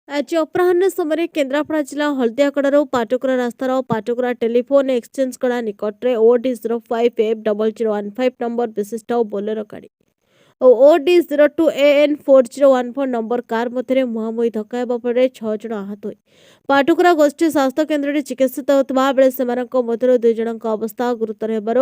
आज अपराह्न समय केन्द्रापड़ा जिला हल्दियाकड़ार पाटकुरा रास्तार पाटकुरा टेलीफोन एक्सचेंज कड़ा निकट में OD05F0015 नंबर विशिष्ट बोलेरो गाड़ी और OD02AN4014 नंबर कार मध्य मुहांमुही धक्का हेबा फल 6 जन आहत होई पाटकुरा गोष्ठी स्वास्थ्य केन्द्र में चिकित्सित होता बेले से 2 जन अवस्था गुरुतर हेबार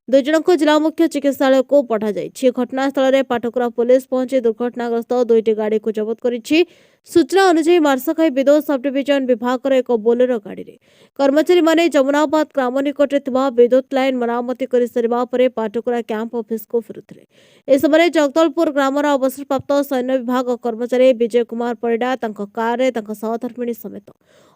2 जन को जिला मुख्य चिकित्सालय को पठा जाइछि। घटनास्थल में पाटकुरा पुलिस पहुंची दुर्घटनाग्रस्त 2टी गाड़ी को जबत करिछि। सूचना अनुसार मार्सखाई विद्युत सब डिविजन विभाग एक बोलेरो गाड़ी रे कर्मचारी माने जमुनाबाद ग्राम निकट विद्युत लाइन मरामती कर सारा पर पाटकुरा कैंप ऑफिस को फेरुଥିଲେ। ए समय जगदलपुर ग्रामर अवसरप्राप्त सैन्य विभाग कर्मचारी विजय कुमार परिडा कार सहधर्मिणी समेत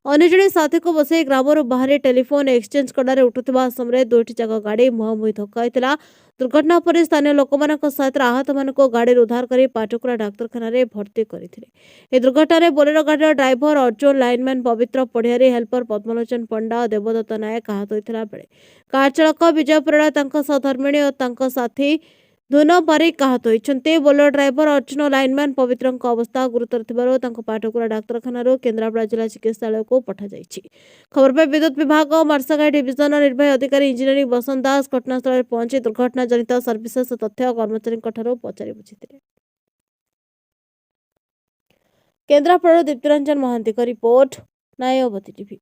अन्य जड़े साथी को बसई ग्रामर बाहर टेलीफोन एक्सचेंज कड़े उठुवा समय 2टी जाक गाड़ी मुहांमुही धक्का होता। दुर्घटना पर स्थानीय लोक सहित आहत मान गाड़ी उद्धार कर पाटकुरा डाक्तखाना भर्ती करते। दुर्घटना बोलेरो गाड़ीर ड्राइवर अर्जुन लाइनमैन पवित्र पढ़ियारी हेल्पर पद्मलोचन पंडा और देवदत्त नायक आहत होता बेले कार चालक विजय परिड़ा सहधर्मिणी और साथी धुन बारिक आहत होती। बोलेरो ड्राइवर अर्जुन और लाइनमैन पवित्र अवस्था गुरुतर पाटकुरा डाक्तखाना केन्द्रापड़ा जिला चिकित्सालय को पठा जाइछि। खबर पर विद्युत विभाग मार्सखाई डिविजन निर्वाही अधिकारी इंजीनियर बसंत दास घटनास्थल में पहुंची दुर्घटना जनित सर्विसेस तथ्य कर्मचारी पचारि बुझिथिले। Kendrapara Diptiranjan Mahanty report, Nyayabati TV.